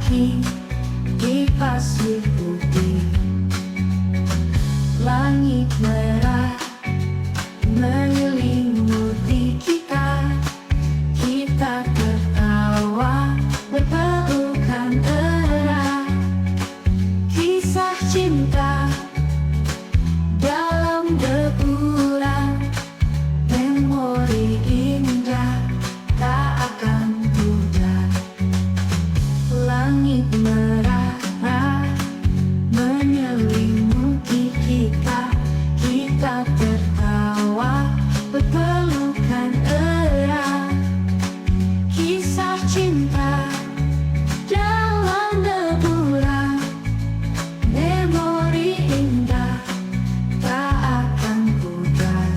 kaki di pasir putih. Langit merah menyelimuti kita. Kita tertawa berpelukan erat. Kisah cinta dalam deburan, memori indah tak akan pudar. Langit merah menyelimuti kita. Kita tertawa berpelukan erat. Kisah cinta dalam deburan, memori indah tak akan pudar.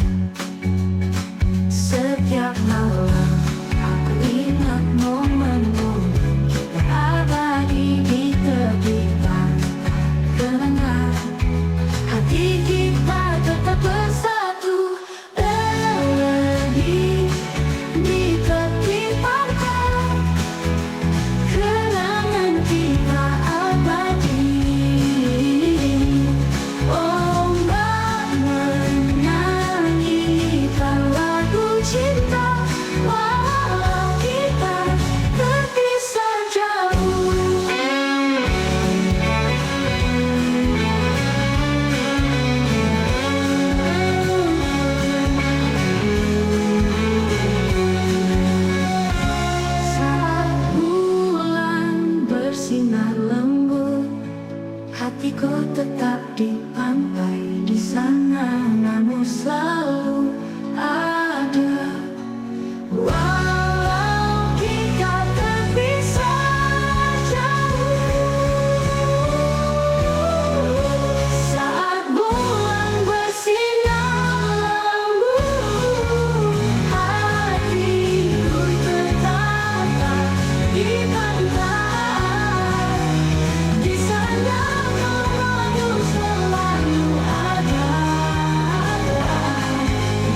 Setiap malam aku ingat momen-momen kita abadi di tepi pantai kenangan. Hati kita tetap bersatu lagi di tepi pantai. Kenangan kita abadi. Ombak menyanyikan lagu cinta, walau kita terpisah jauh. Saat bulan bersinar lembut, hatiku tetap di pantai di sana, namun selalu ada. Walau kita terpisah jauh. Saat bulan bersinar lembut, hatiku tetap di pantai. Di sana kamu selalu ada.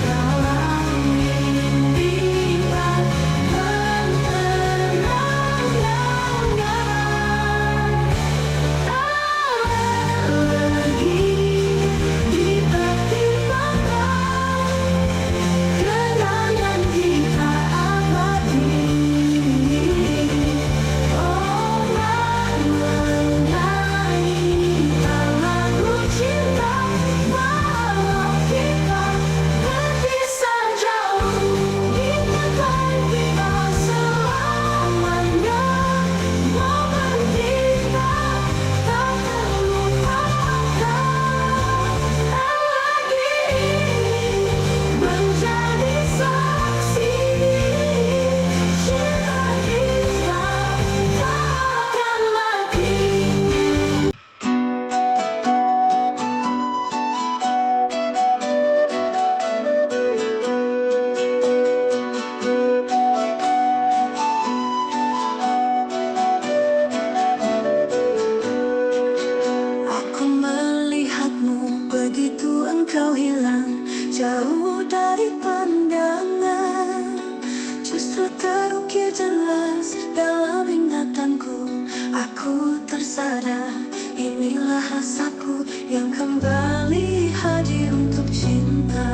Dalam impian menenangkan, lagi di tepi pantai. Kenangan kita abadi. Ombak menyanyikan lagu cinta, walau kita terpisah jauh. Di pantai kita selamanya, momen kita tak terlupakan. Lagi menjadi saksi, cinta kita takkan mati. Aku melihatmu begitu engkau hilang jauh dari pandangan. Justru terukir jelas dalam ingatanku. Aku tersadar inilah rasaku yang kembali hadir untuk cinta.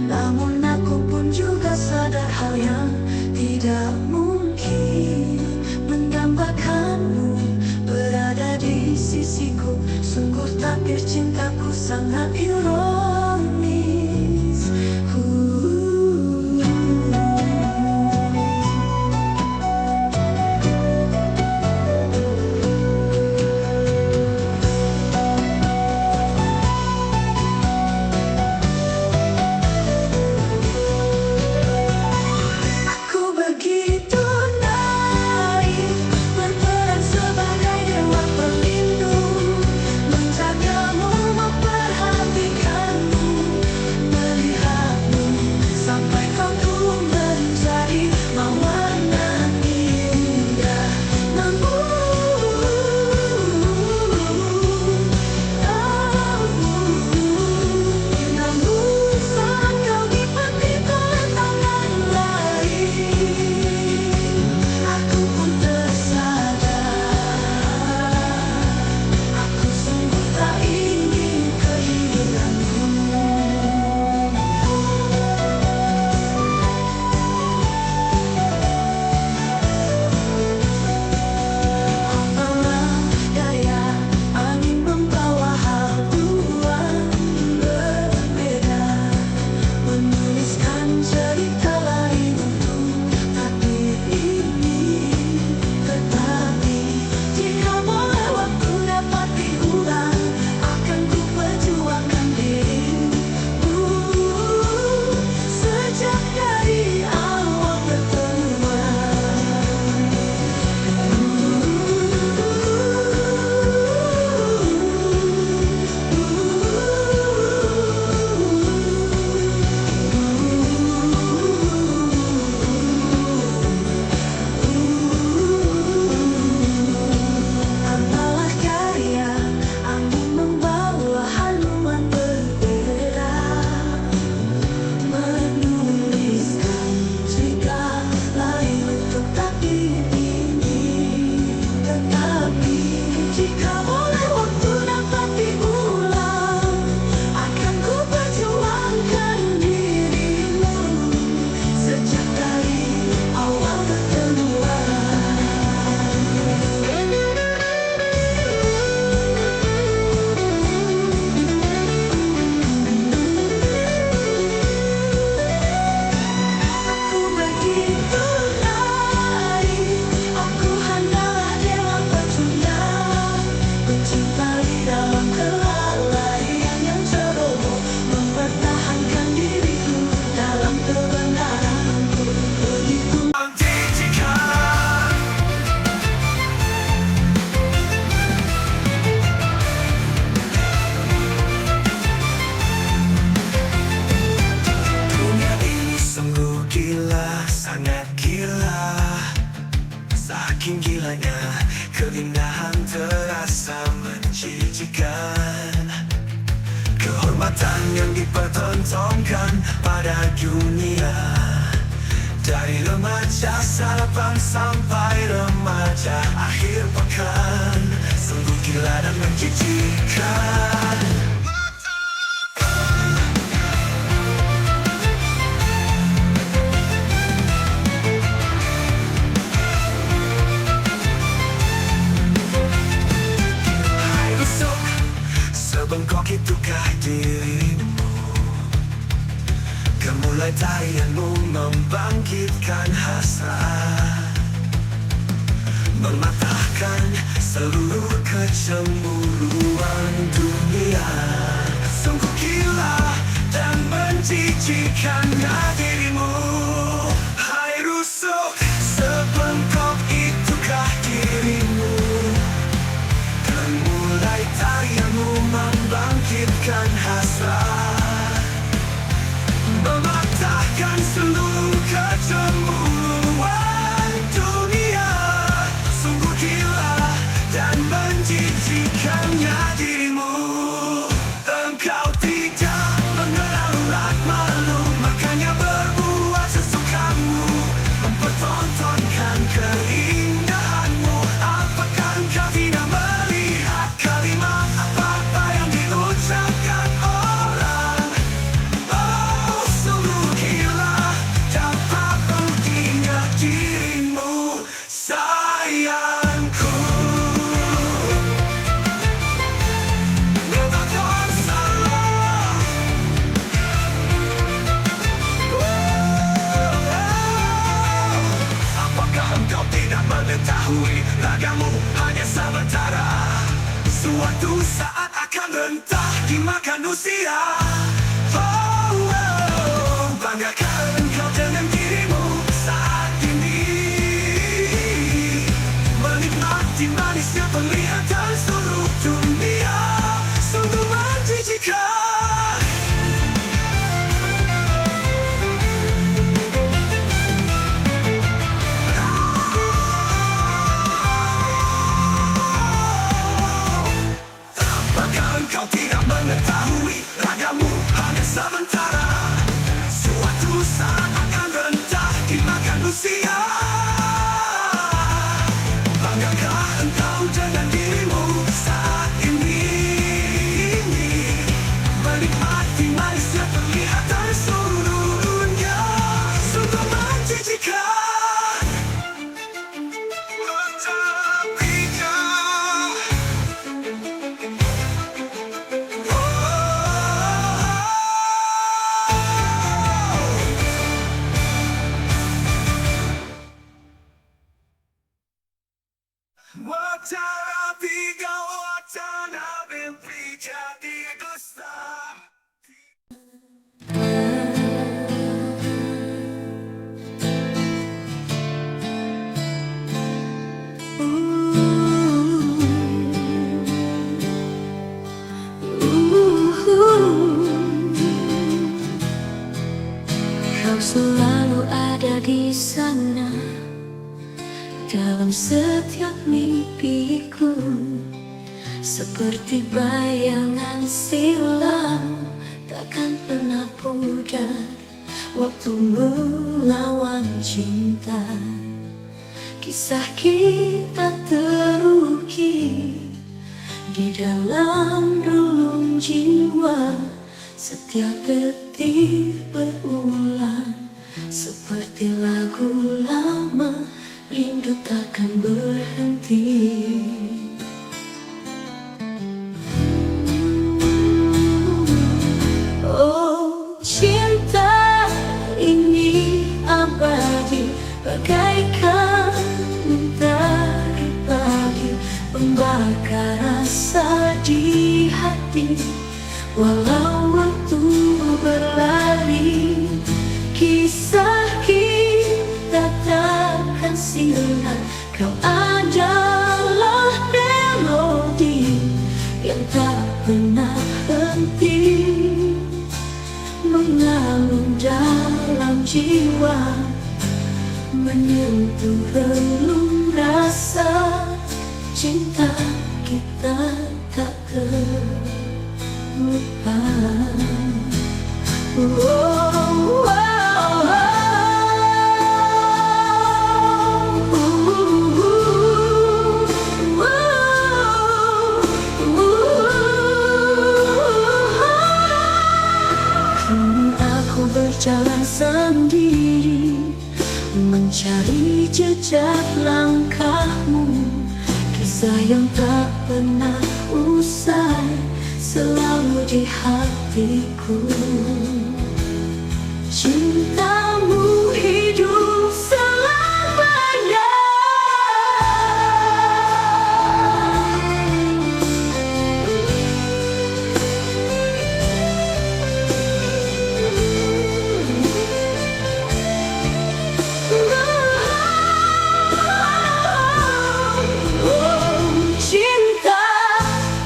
Namun aku pun juga sadar hal yang tidak mungkin, mendambakanmu berada di sisiku. Sungguh takdir cintaku sangat ironis. Aku begitu naif, berperan sebagai dewa pelindung, menjagamu, memperhatikan gila, sangat gila. Saking gilanya, keindahan terasa menjijikan. Kehormatan yang dipertontonkan pada dunia. Dari remaja sarapan sampai remaja akhir pekan, sungguh gila dan menjijikan. Hai rusuk, sebengkok itukah dirimu? Kemulai tarianmu membangkitkan hasrat, mematahkan seluruh kecemburuan dunia. Sungguh gila dan menjijikannya dirimu. Hai rusuk, sebengkok itukah dirimu? Kemulai tarianmu membangkitkan hasrat, mematahkan seluruh kecemburuan dunia. Sungguh gila dan menjijikannya dirimu. Engkau tidak mengenal urat malu, makanya berbuat sesukamu, mempertontonkan keindahanmu. Apakah engkau tidak melihat kalimat apa-apa yang diucapkan orang? Oh, sungguh gila, dapat mengingat dirimu, sayangku. Katakan salah. Apakah engkau tidak mengetahui ragamu hanya sementara? Suatu saat akan mentah dimakan usia. Banggakan engkau dengan dirimu saat ini, menikmati manisnya penglihatan seluruh dunia. Sungguh menjijikan. Apakah engkau tidak mengetahui ragamu hanya sementara? Suatu saat akan rendah dimakan usia. Banggakan engkau dengan dirimu saat ini, menikmati manisnya penglihatan seluruh dunia. Sungguh menjijikan. Tetapi kau, watarapi kau watana mimpi jadi dusta. Kau selalu ada di sana dalam setiap mimpiku, seperti bayangan silam. Takkan pernah pudar waktu melawan cinta. Kisah kita terukir di dalam relung jiwa. Setiap detik berulang seperti lagu lama, rindu takkan berhenti. Oh, cinta ini abadi, bagaikan mentari pagi, membakar rasa di hati. Walau waktu berlari, kisah kita takkan sirna. Kau adalah melodi yang tak pernah henti, mengalun dalam jiwa. menyentuh relung rasa cinta kita tak terlupa. Aku berjalan sendiri, mencari jejak langkahmu. Kisah yang tak pernah usai, selalu di hatiku. Cintamu hidup selamanya. Cinta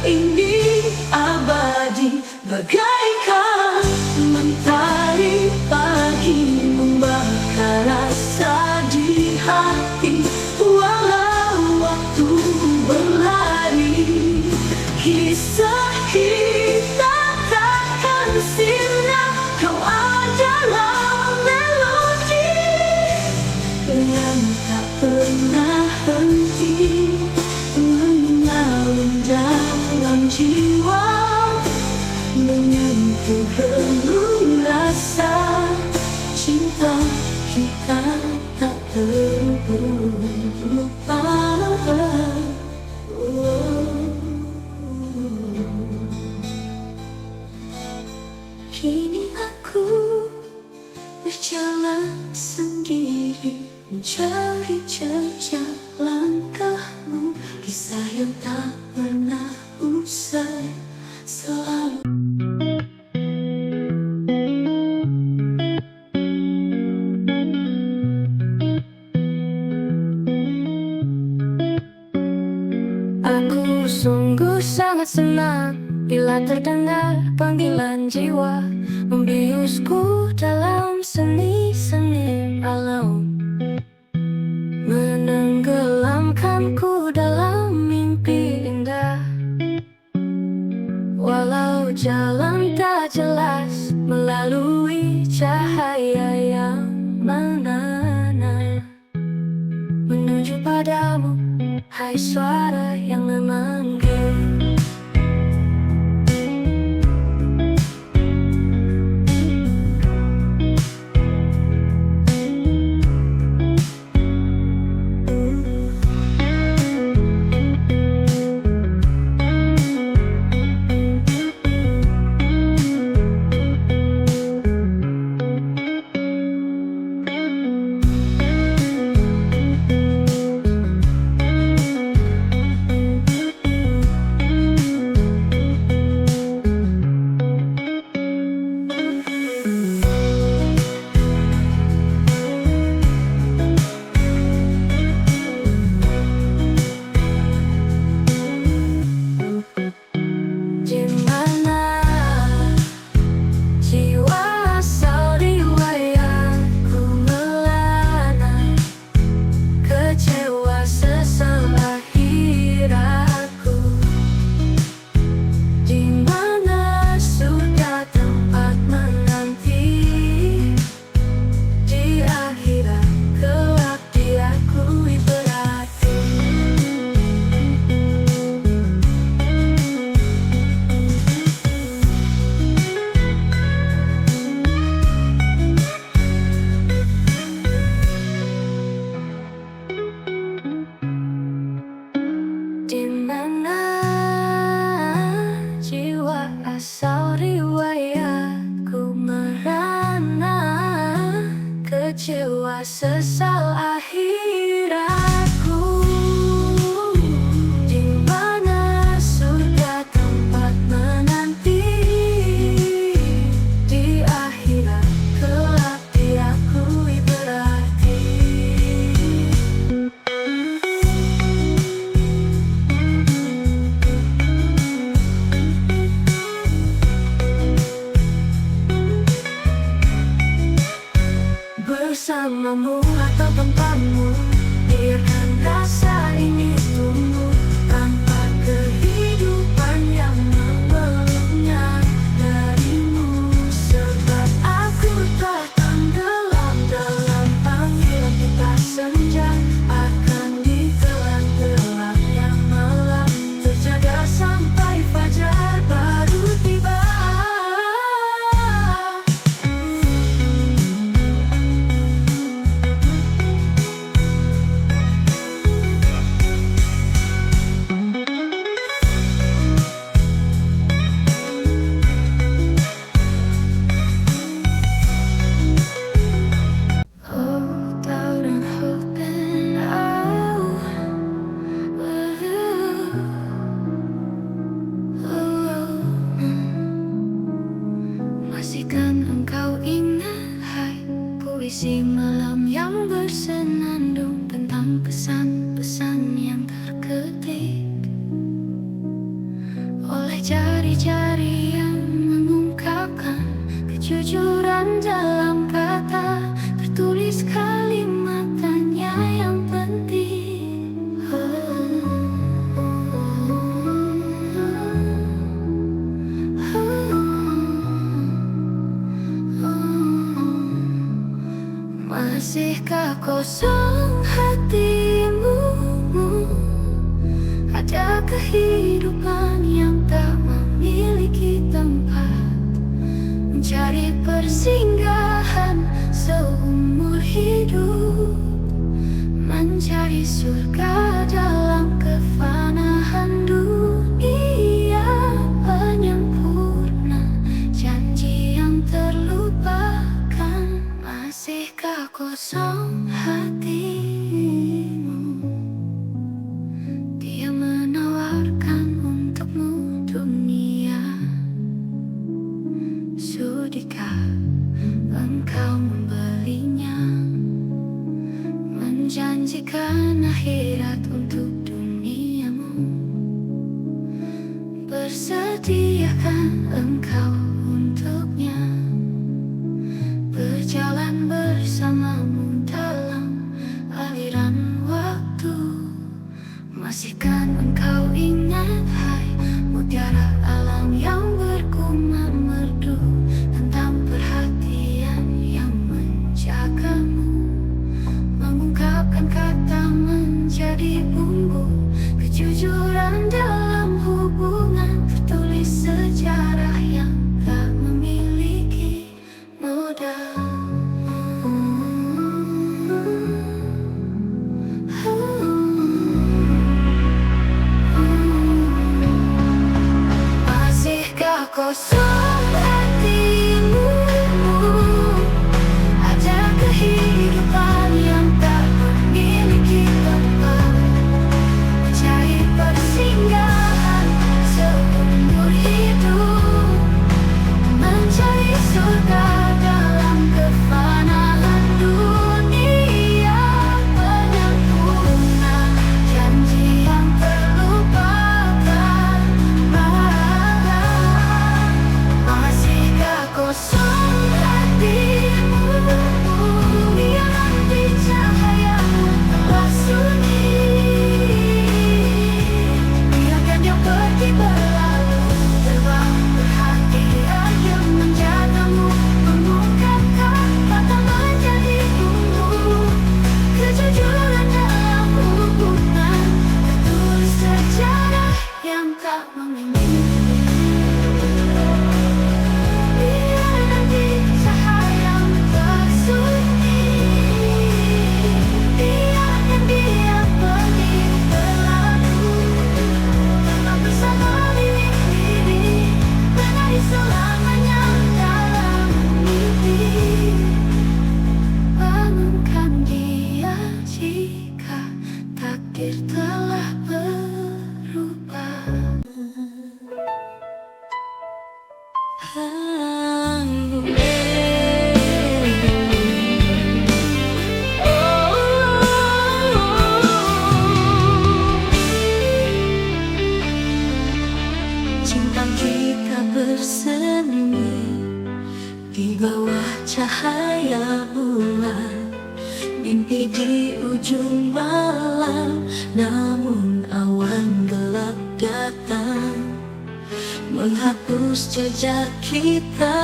ini abadi bagaikan mentari pagi, membakar rasa di hati walau waktu berlari. Kisah kita takkan sirna, kau adalah melodi yang tak pernah henti mengalir dalam jiwa, menyentuh relung rasa cinta kita tak terlupa. Kini aku berjalan sendiri, mencari jejak langkahmu. Kisah yang tak pernah usai, selalu. Aku sungguh sangat senang bila terdengar panggilan jiwa, membiusku dalam seni-seni alam, menenggelamkanku dalam mimpi indah. Walau jalan tak jelas melalui cahaya yang menenang, menuju padamu, hai suara yang memanggil. kecewa sesal akhiratku, di mana surga tempat menanti, di akhirat kelak diakui berarti. Bersamamu atau tempatmu. Biarkan rasa ini tumbuh tanpa kehidupan yang memeluknya darimu. Sebab aku tak tenggelam dalam panggilan kita senja, akan ditelan gelapnya malam, terjaga sampai fajar baru tiba. Without a hope and masihkan engkau ingat, hai puisi malam yang bersenandung tentang pesan-pesan yang terketik oleh jari-jari yang mengungkapkan kejujuran dalam kata, tertulis kalimatnya yang penting. Masihkah kosong hatimu? Ada kehidupan yang tak memiliki tempat, mencari persinggahan seumur hidup, mencari surga dalam kefanaan dunia penyempurna, janji yang terlupakan. Masihkah kosong hatimu? Dia menawarkan untukmu dunia. Sudikah engkau membelinya, menjanjikan akhirat untuk duniamu? Bersediakah engkau untuknya, berjalan bersamamu dalam aliran waktu? Masihkan engkau ingat, hai mutiara alam yang bergumam merdu tentang perhatian yang menjagamu, mengungkapkan kata menjadi bumbu, kejujuran dalam hubungan, tertulis sejarah yang berhenti di ujung malam, namun awan gelap datang menghapus jejak kita.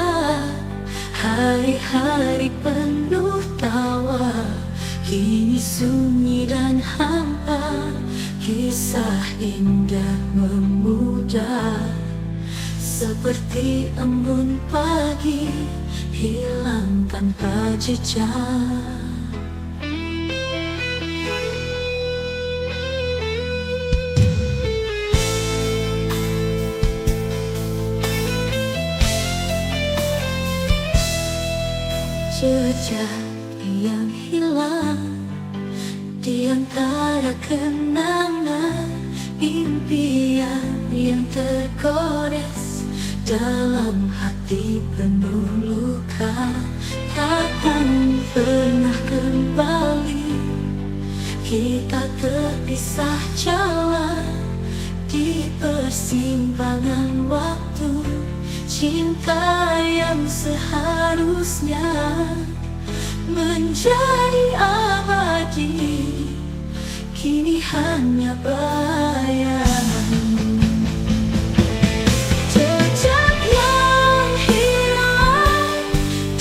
Hari-hari penuh tawa kini sunyi dan hampa. Kisah indah memudar seperti embun pagi, hilang tanpa jejak. Jejak yang hilang di antara kenangan, impian yang tergores dalam hati penuh luka. Takkan pernah kembali, kita terpisah jalan di persimpangan waktu. Cinta yang seharusnya menjadi abadi, kini hanya bayang. Jejak yang hilang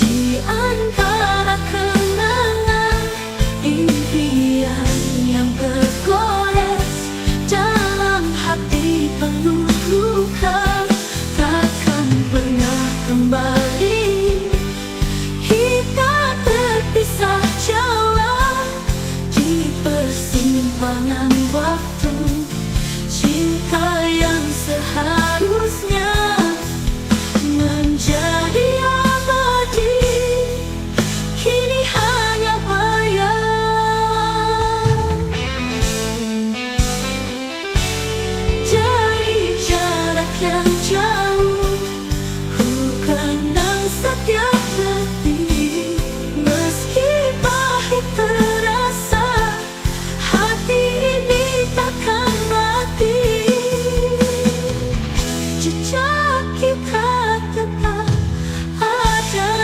di antara kenangan, impian yang bergores dalam hati penuh luka. Takkan pernah kembali, kita terpisah jalan di persimpangan waktu. Cinta yang seharusnya menjadi abadi, kini hanya bayang. Dari jarak yang jauh, ku kenang setiap detik. Meski pahit terasa, hati ini takkan mati. Jejak kita tetap ada.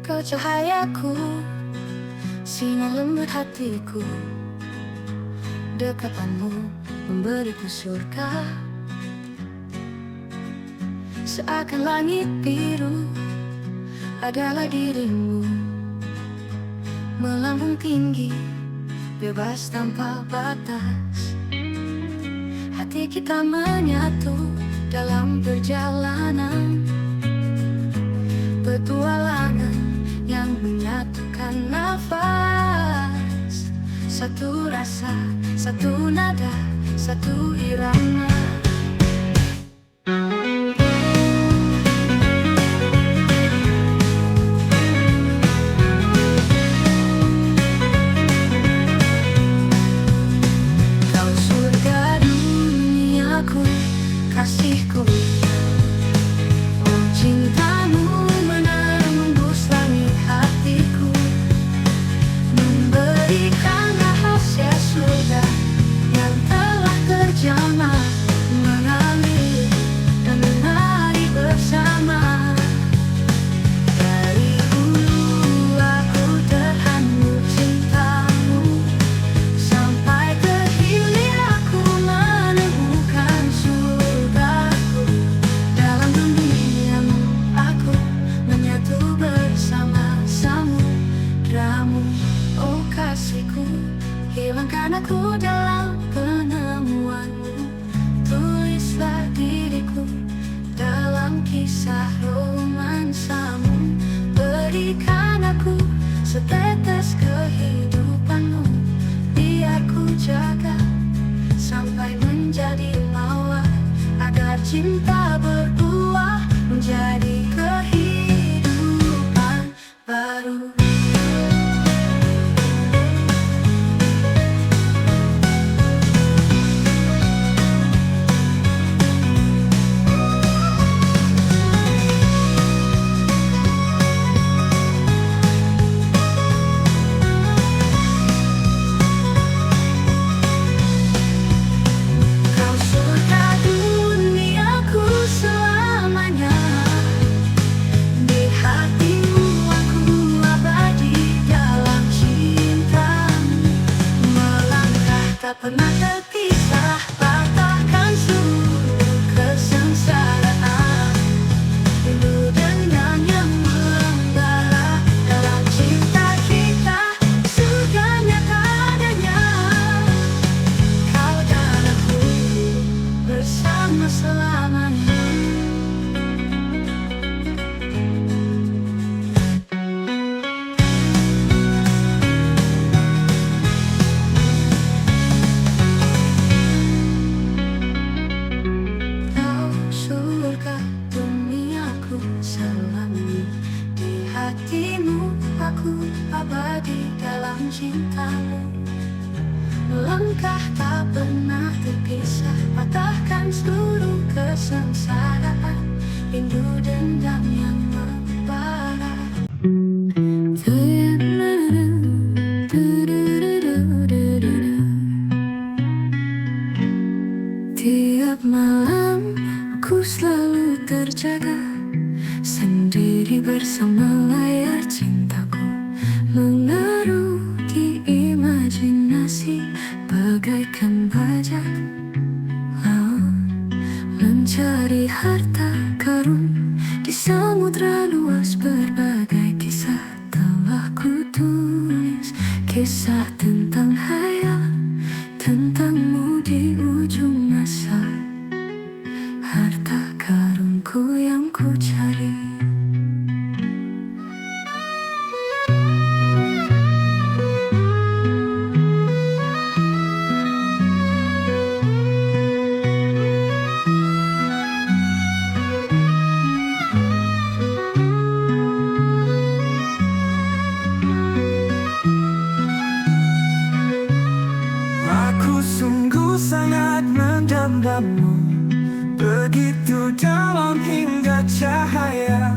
Kau cahayaku, sinar lembut hatiku. Dekapanmu memberiku surga, seakan langit biru adalah dirimu. Melambung tinggi, bebas tanpa batas. Hati kita menyatu dalam perjalanan petualangan yang menyatukan nafas. Satu rasa, satu nada, satu irama. Kau surga duniaku, kasihku. Oh, cintamu menembus langit hatiku, memberikan rahasia surga yang telah terjamah Berikan aku dalam penemuanmu, tulislah diriku dalam kisah romansamu. Berikan aku setetes kehidupanmu, biar ku jaga sampai menjadi mawar, agar cinta berbuah menjadi kehidupan baru. Tak pernah terpisah, patahkan seluruh kesengsaraan. Rindu dendam yang membara dalam cinta kita, surga nyata adanya. Kau dan aku bersama selamanya. Hatimu, aku abadi dalam cintamu. Melangkah tak pernah terpisah, patahkan seluruh kesengsaraan. Rindu dendam yang membara. Tiap malam aku selalu terjaga sendiri bersama layar cintaku, menaruh di imajinasi bagaikan bajak laut, mencari harta karun di samudra luas. Berbagai kisah telah ku tulis, kisah tentang hayal, tentangmu di ujung masa, harta karunku yang ku cari. Aku sungguh sangat mendambamu, begitu dalam hingga cahaya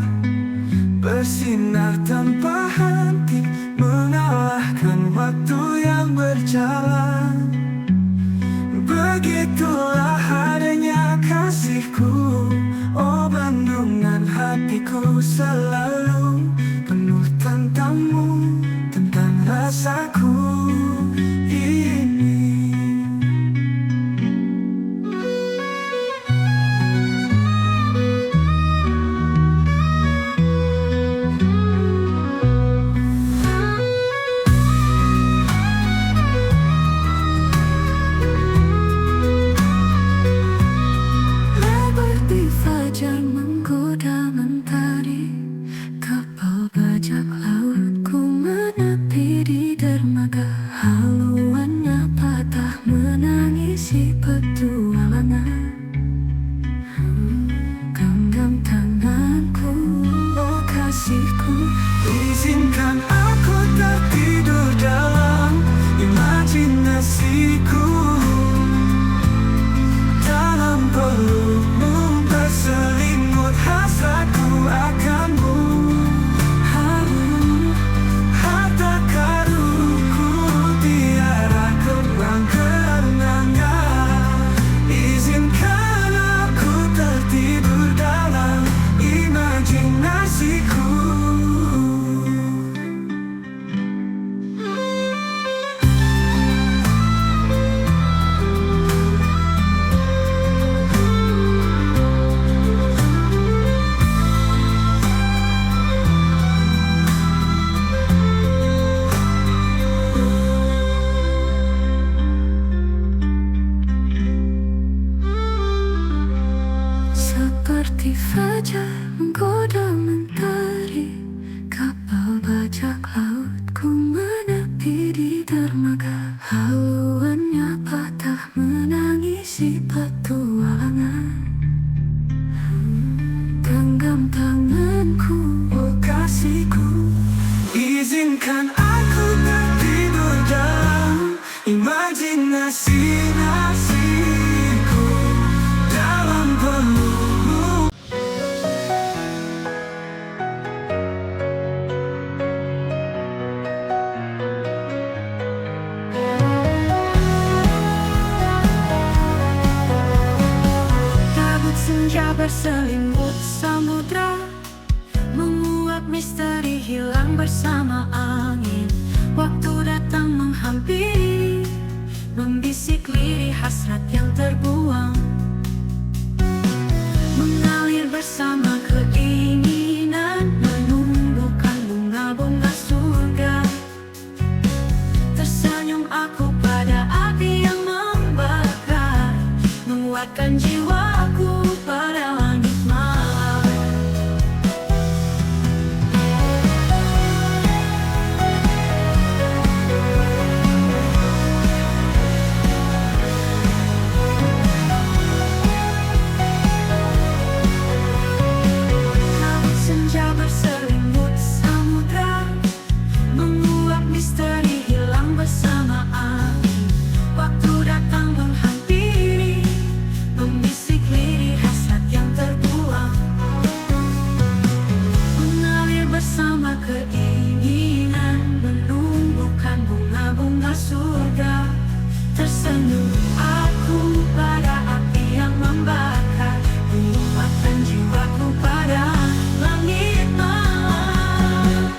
bersinar tanpa henti, mengalahkan waktu yang berjalan. Begitulah adanya kasihku, oh bendungan hatiku selalu penuh tentangmu, tentang rasaku ini. Izinkan aku tertidur dalam imajinasi nasiku dalam pelukmu. Kabut senja berselimut samudra, menguap misteri hilang bersama angin. Waktu datang menghampiri, membisik lirih hasrat yang terbuang, mengalir bersama keinginan, menumbuhkan bunga-bunga surga. Tersenyum aku pada api yang membakar, menguatkan jiwaku pada langit malam. Kabut senja berselimut samudra, menguap misteri hilang bersama angin. Waktu datang menghampiri, membisik lirih hasrat yang terbuang, mengalir bersama keinginan, menumbuhkan bunga-bunga surga. Tersenyum aku pada api yang membakar, menguatkan jiwaku pada langit malam.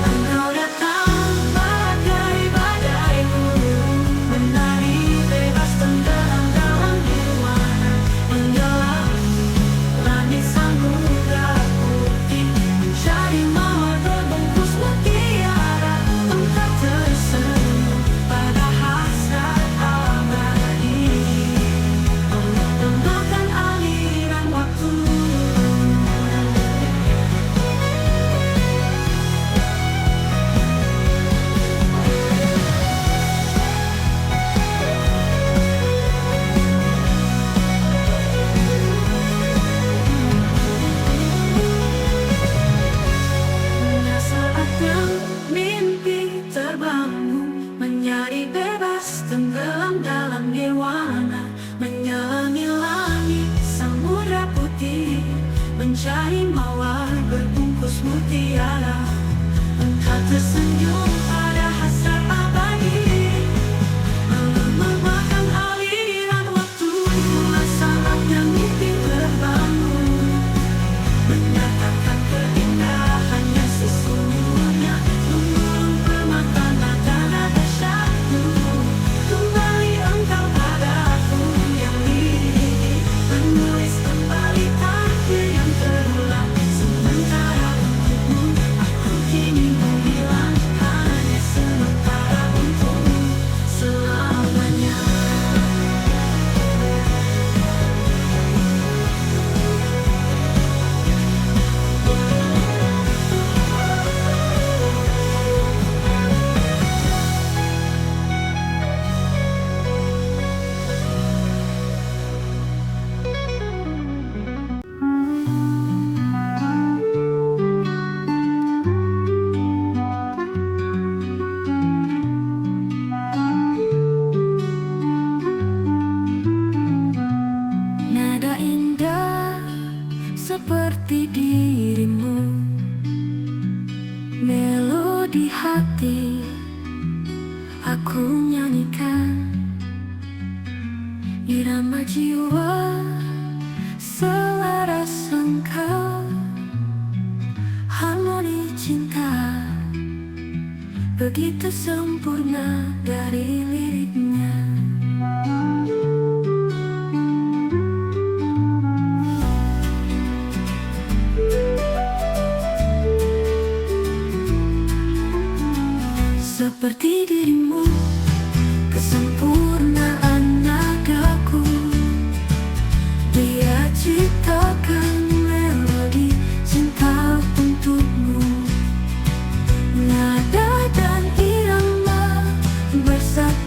Engkau datang bagai badaiku, menari bebas tenggelam dalam nirwana, menyelangi langit samudra putih, mencari mawar berbungkus mutiara. Engkau tersenyum pada hasrat abadi, menambahkan aliran waktu. Saatnya mimpi terbangun, menyari bebas tenggelam dalam nirwana, menyelangi langit samudra putih, mencari mawar berbungkus mutiara. Engkau tersenyum pada hasrat abadi, melemahkan aliran waktu. Saatnya mimpi terbangun, menyatakan keindahannya sesungguhnya, mengulung permata nada-nada syahdu. Kembali engkau padaku yang lirih, menulis kembali takdir yang terulang. Sementara untukmu aku kini menghilang, hanya sementara untukmu selamanya. Nada indah seperti dirimu, melodi hati aku nyanyikan, irama jiwa selaras engkau, harmoni cinta begitu sempurna dari liriknya. Seperti dirimu, kesempurnaan nadaku, dia ciptakan melodi cinta untukmu. Nada dan irama bersatu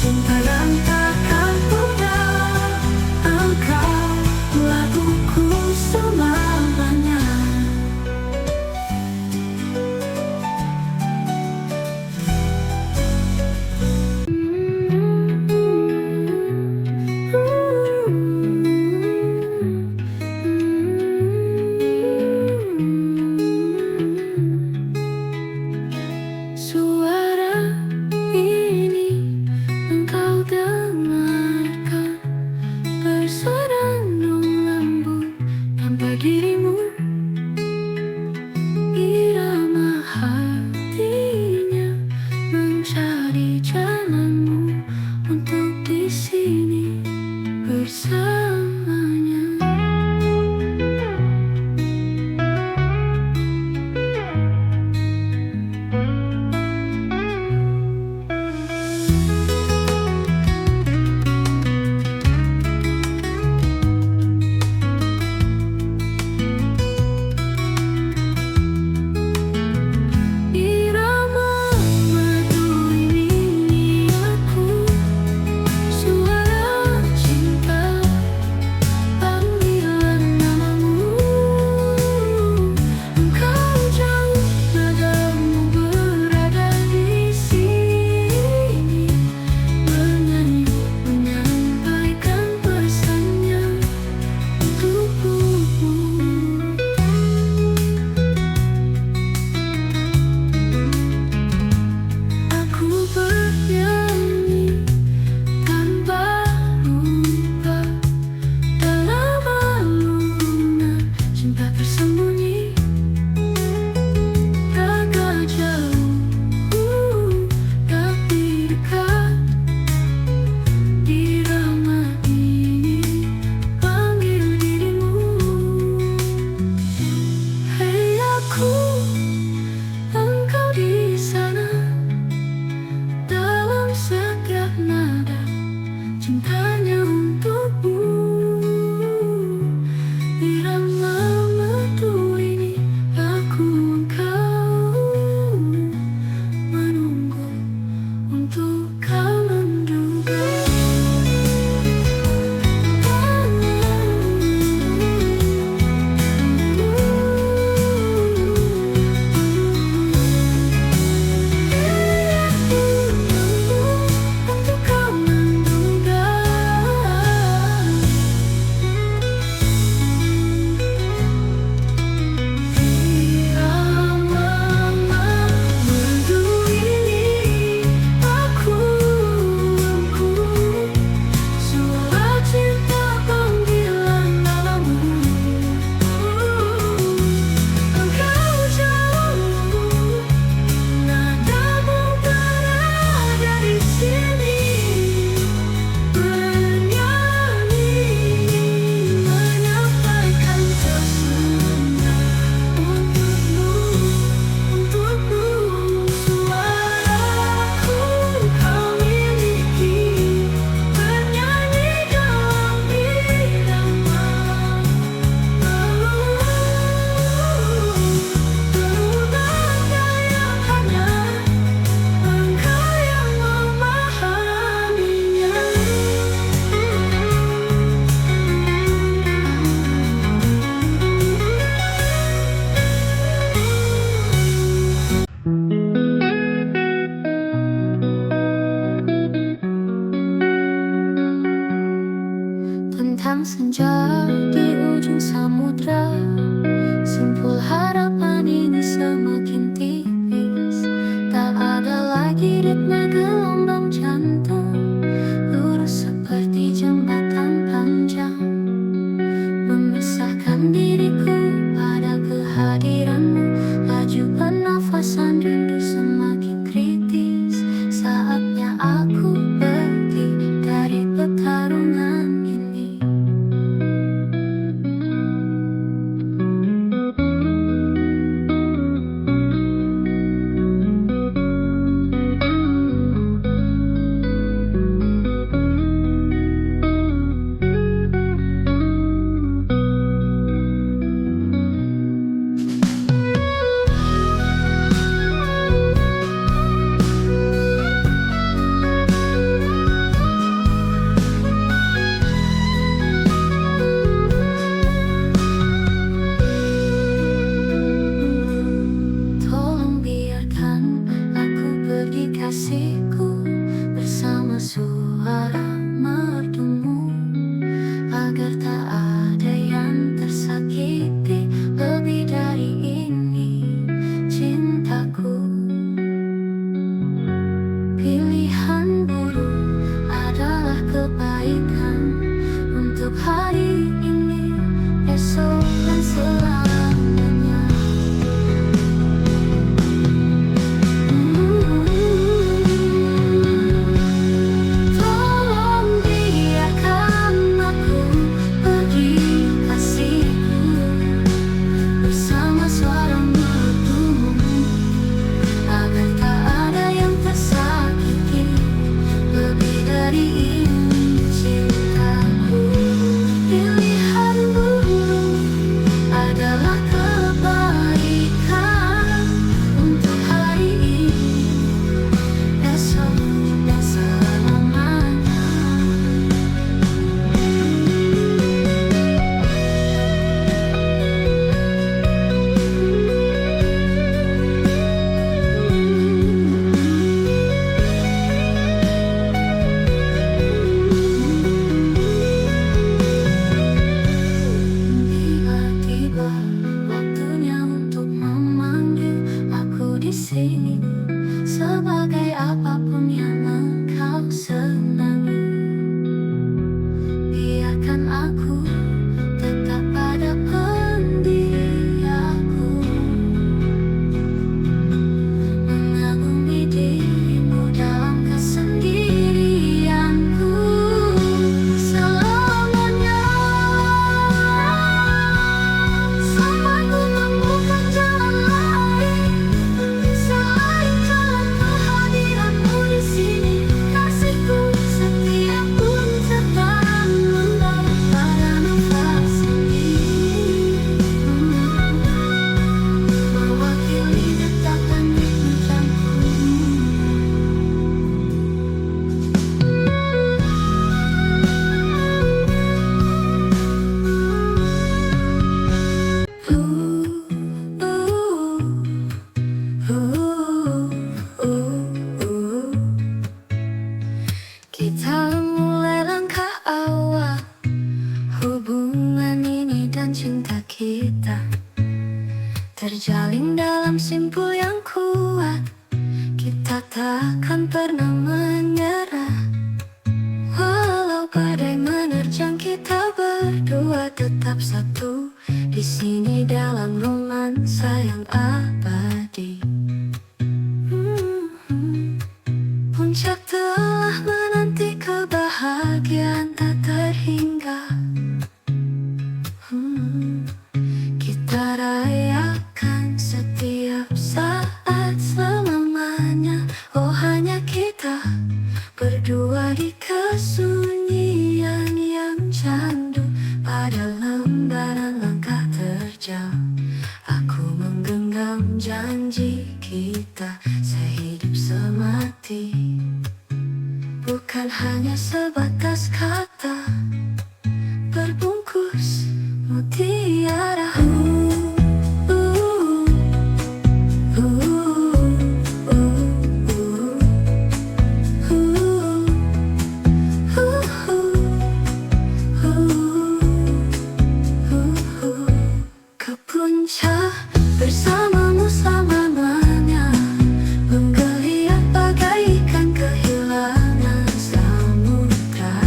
cinta yang takkan pudar. Engkau laguku selamanya. Suara ini engkau dengarkan bersarang lembut tanpa dirimu. Irama hatinya mencari jalanmu untuk di sini bersamanya. Irama merdu ini aku, suara cinta panggilan namamu. Engkau jauh, nadamu berada di sini, menyanyi menyampaikan pesannya untukmu. Aku bernyanyi tanpa lupa dalam alunan cinta tersembunyi. Raga jauh tapi dekat, irama ini panggil dirimu. Hei aku, engkau di sana, dalam setiap nada cintanya untukmu. Irama merdu ini aku, engkau menunggu untuk kau menduga. Untuk kau menduga. Irama merdu ini aku, suara cinta panggilan namamu. Engkau jauh, nadamu berada di sini, bernyanyi menyampaikan pesannya untukmu, untukmu. Suaraku kau miliki, bernyanyi dalam irama. Terubahnya yang hanya engkau yang memahaminya. Tentang senja di ujung samudra, simpul harapan ini semakin tipis. Tak ada lagi ritme gelombang jantung, lurus seperti jembatan panjang, memisahkan diriku pada kehadiranmu. Laju pernafasan rindu semakin kritis, saatnya aku pergi dari pertarungan ini. kebaikan untuk hari ini, esok, dan selamanya. Tolong biarkan aku beri kasihku bersama suara merdu, agar tak ada yang tersakiti lebih dari ini cintaku. Pilihanmu adalah kebaikan untuk hari ini, esok, dan selamanya. Bila tiba waktunya untuk memanggil aku di sini, sebagai apapun yang engkau senangi, biarkan aku tetap pada pendirianku, mengagumi dirimu dalam kesendirianku selamanya. Sampai ku temukan jalan lain selain jalan kehadiranmu di sini, kasihku setiap pun tetap membawa pada nafas ini, mewakili detakan rinduku. Kita mulai langkah awal hubungan ini, dan cinta kita terjalin dalam simpul yang kuat. Kita takkan pernah menyerah, walau badai menerjang, kita berdua tetap satu di sini dalam romansa yang abadi. Puncak telah menanti kebahagiaan tak terhingga. Kita rayakan setiap saat selamanya. Oh, hanya kita berdua di kesunyian yang candu. Pada lembaran langkah terjal, aku menggenggam janji kita sehidup semati. Bukan hanya sebatas kata berbungkus mutiara. Ke puncak bersamamu selamanya, menggeliat bagaikan kehilangan samudra,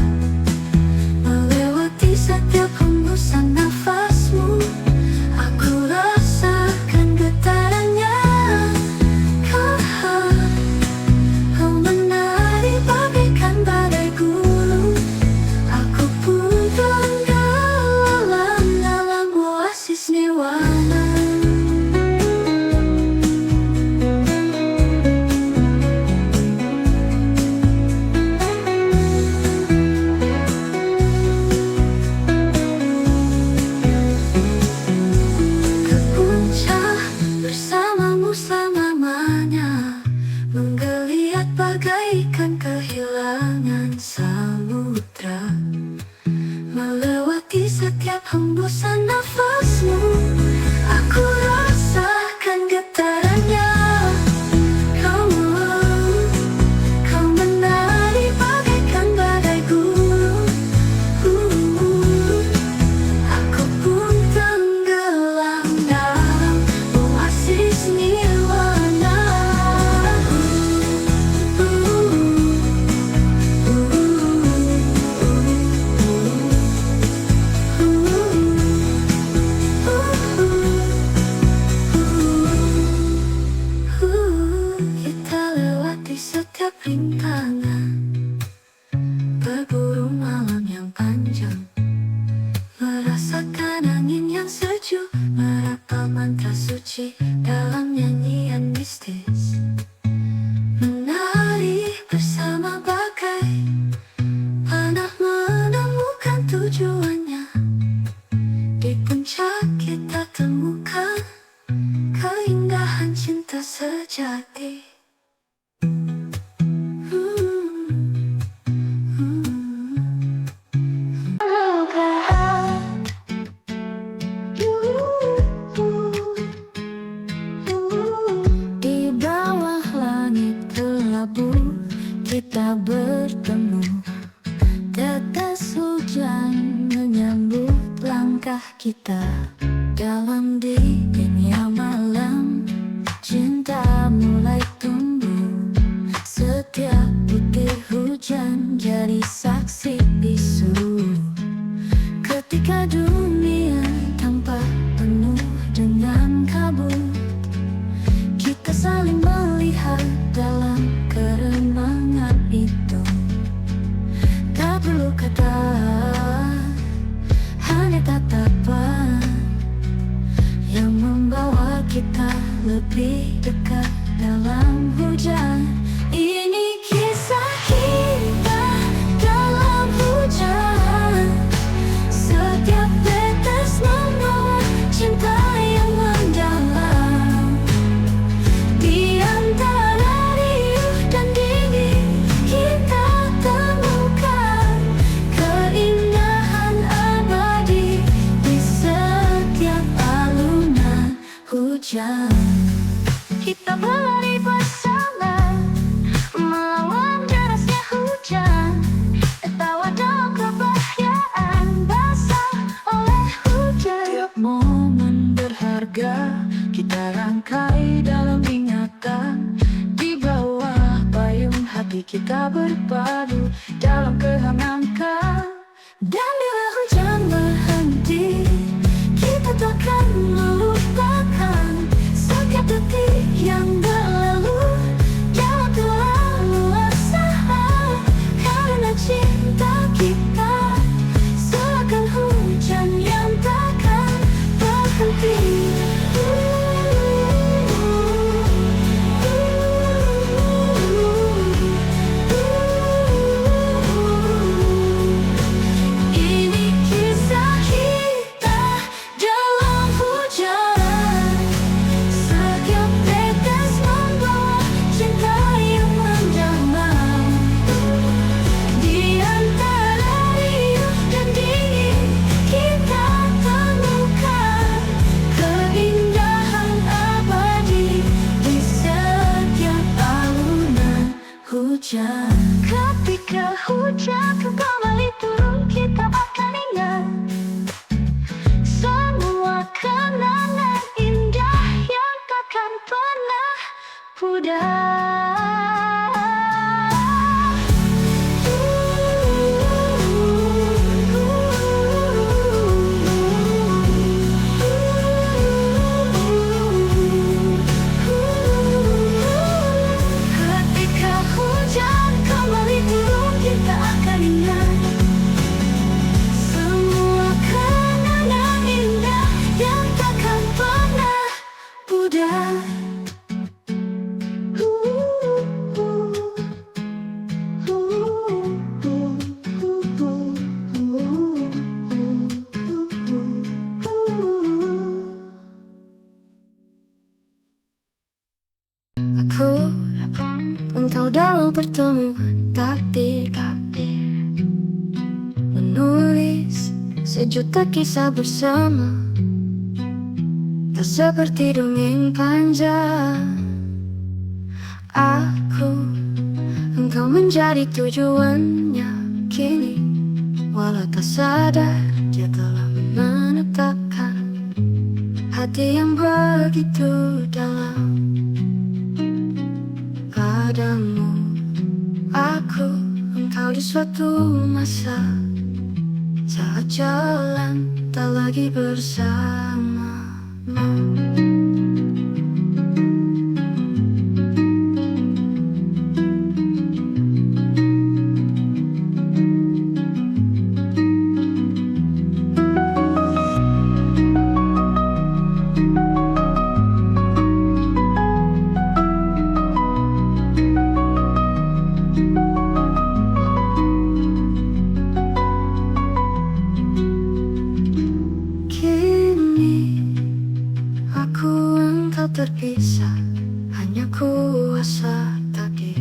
melewati setiap hembusan nafasmu. Aku rasakan getarannya, kau menari bagaikan badai gunung. Aku pun tenggelam dalam oasis nirwana. Ke puncak bersamamu selamanya, menggeliat bagaikan kehilangan samudra, melewati setiap hembusan nafasmu. Aku rasakan getarannya, kau menari bagaikan badai gunung. Aku pun tenggelam dalam oasis nirwana. kita. Dalam dinginnya malam, cinta mulai tumbuh. Setiap butir hujan jadi saksi bisu. Ketika dunia tampak penuh dengan kabut, kita saling melihat dalam keremangan itu. Tak perlu kata, hanya tatapan yang membawa kita lebih dekat dalam hujan. Ini kisah kita dalam hujan. Setiap tetes membawa cinta yang mendalam. Di antara riuh dan dingin, kita temukan keindahan abadi di setiap alunan hujan. Kita berlari bersama melawan derasnya hujan, tertawa dalam kebahagiaan basah oleh hujan. Tiap momen berharga kita rangkai dalam ingatan. Di bawah payung hati kita berpadu dalam kehangakan. Dan bila hujan berhenti, kita takkan melupakan setiap detik yang berlalu dalam keleluasaan. Karena cinta kita seakan hujan yang takkan berhenti. Ini kisah kita dalam hujan. Setiap tetes membawa cinta yang mendalam. Di antara riuh dan dingin, kita temukan keindahan abadi di setiap alunan hujan. Ketika hujan kembali turun, kita akan ingat semua kenangan indah yang takkan pernah pudar. Ketika hujan kembali turun, kita akan ingat semua kenangan indah yang takkan pernah pudar. Aku engkau dalam pertemuan takdir, menulis sejuta kisah bersama. Tak seperti dongeng panjang. Aku engkau menjadi tujuannya kini. Walau tak sadar dia telah menetapkan hati yang begitu dalam padamu. Aku engkau di suatu masa saat jalan tak lagi bersamamu. Terpisah hanya kuasa takdir.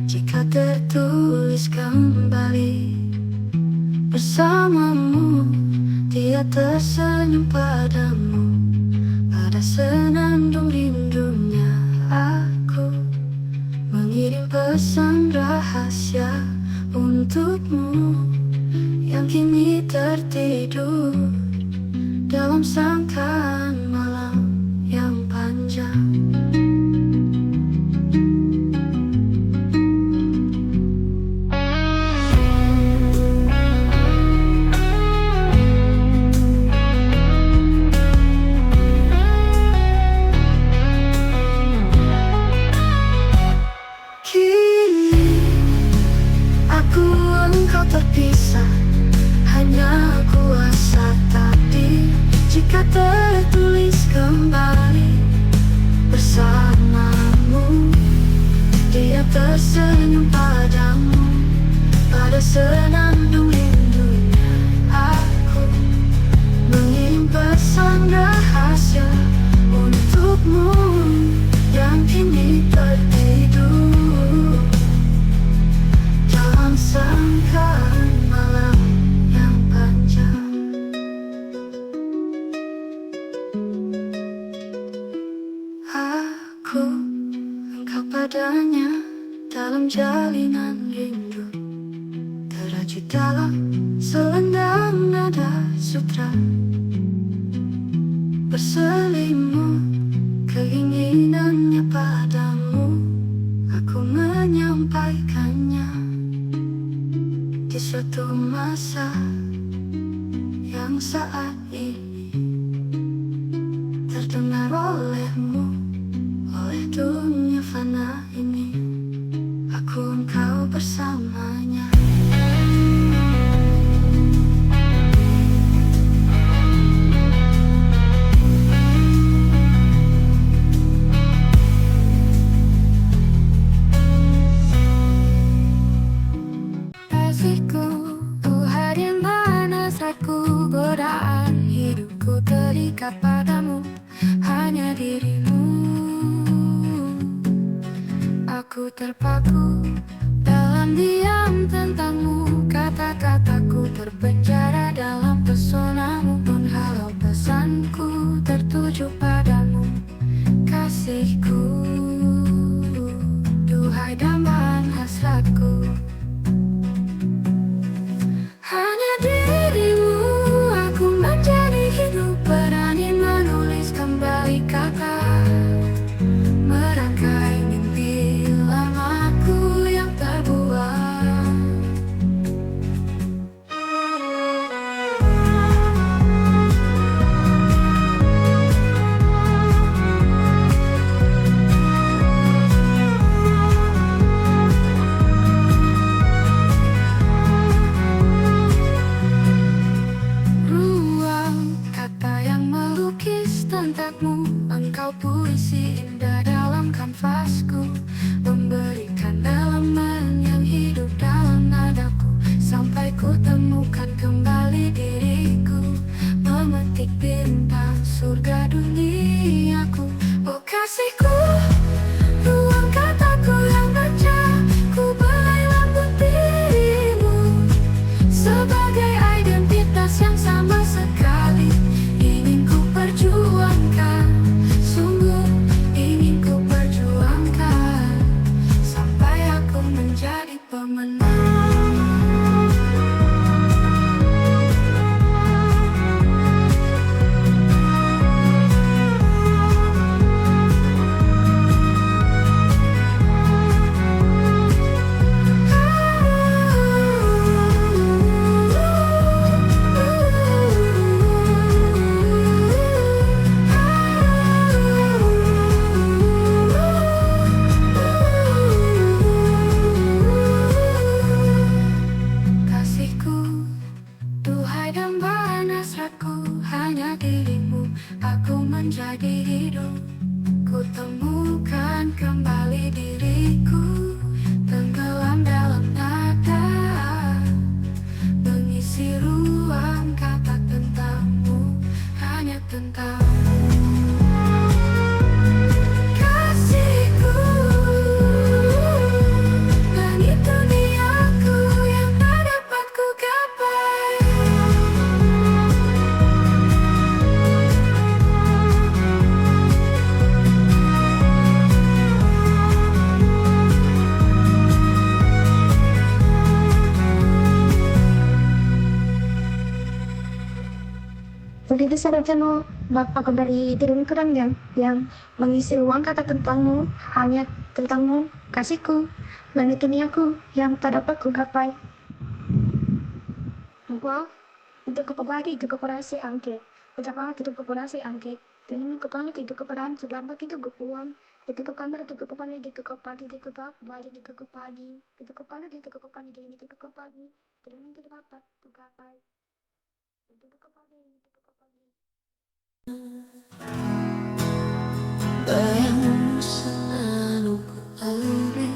Jika tertulis kembali bersamamu, dia tersenyum padamu. Pada senandung rindunya aku mengirim pesan rahasia untukmu yang kini tertidur dalam sangkaan malam yang panjang. Kini aku engkau terpisah, hanya kuasa tadi jika tertulis kembali bersamamu. Dia tersenyum padamu pada senandung rindunya. Aku mengirim pesan rahasia untukmu yang kini tertidur dalam sangkaan malam yang panjang. Aku, engkau padanya dalam jalinan rindu, terajut dalam selendang nada sutra, berselimut keinginannya padamu. Aku menyampaikannya di suatu masa yang saat ini terdengar olehmu, oleh dunia fana ini. Aku engkau bersamanya. Kasihku, hari mana saatku godaan hidupku terikat padamu, hanya dirimu. Aku terpaku dalam diam tentangmu, kata-kataku terpenjara dalam pesonamu. Pun halau pesanku tertuju padamu, kasihku, duhai dambaan hasratku. Hanya dirimu aku menjadi hidup, berani menulis kembali kata, merangkai mimpi lamaku yang terbuang. begitu saja Bapak dari kirim yang mengisi ruang kata tentangmu, hanya tentangmu, kasihku, langit duniaku yang tak dapat ku gapai. Wah, itu kepabagi itu keparasi angke. Ucapan itu keparasi angke. Dan kepala itu keparaan selambat itu kepuan. Itu kekamar itu kepala itu kepagi itu kepag balik itu kepagi. Itu kepala itu kepagi ini itu kepagi. Dan itu dapat ku gapai. Itu kepagi itu kepagi. Bayangmu selalu berada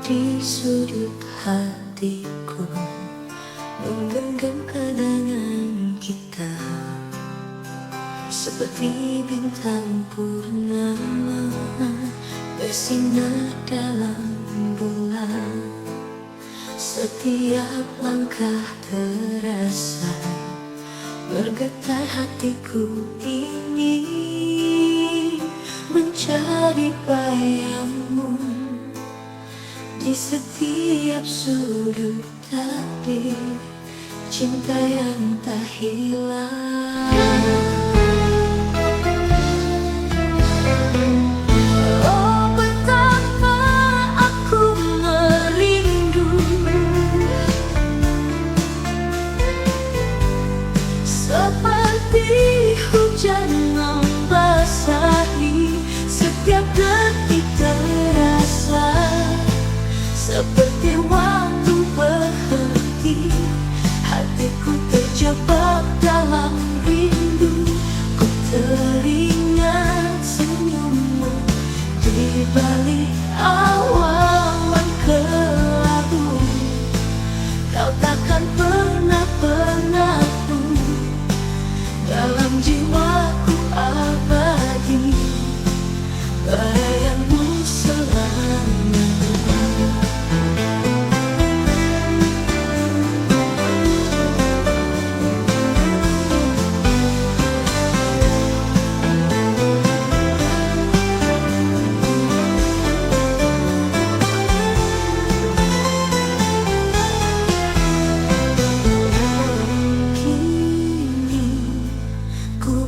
di sudut hatiku, menggenggam kenangan kita seperti bintang purnama bersinar dalam bulan. Setiap langkah terasa bergetar, hatiku ingin mencari bayangmu di setiap sudut takdir, cinta yang tak hilang. Oh, betapa aku merindu seperti hujan membasahi setiap detik terasa, seperti waktu berhenti, hatiku terjebak dalam rindu. Ku teringat senyummu di balik awan kelabu. Kau takkan pernah pun dalam jiwaku abadi, bayangmu selamanya.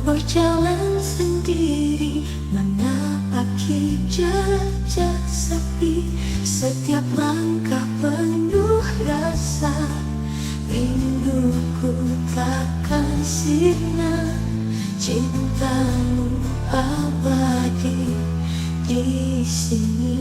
Berjalan sendiri, menapaki jejak sepi, setiap langkah penuh rasa, rinduku takkan sirna, cintamu abadi di sini.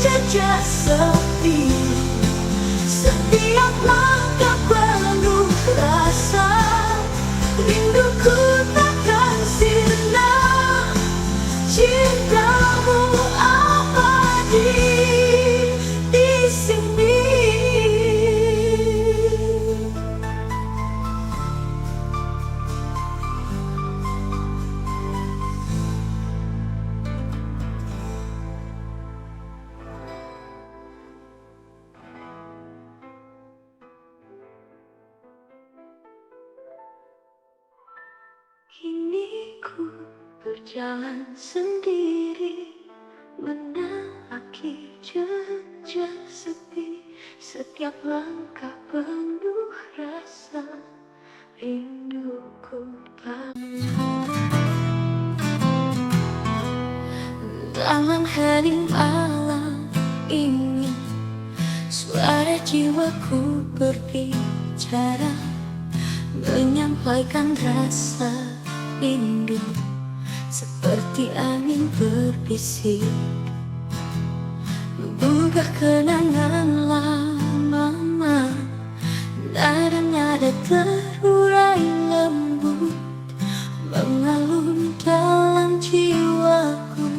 Jejak sepi, setiap langkah penuh rasa, rinduku takkan sirna, cintamu abadi di sini. Kini ku berjalan sendiri, menapaki jejak sepi, setiap langkah penuh rasa, rinduku dalam hening malam ini. Suara jiwaku berbicara, menyampaikan rasa rindu, seperti angin berbisik, menggugah kenangan lama. Nada-nada terurai lembut mengalun dalam jiwaku,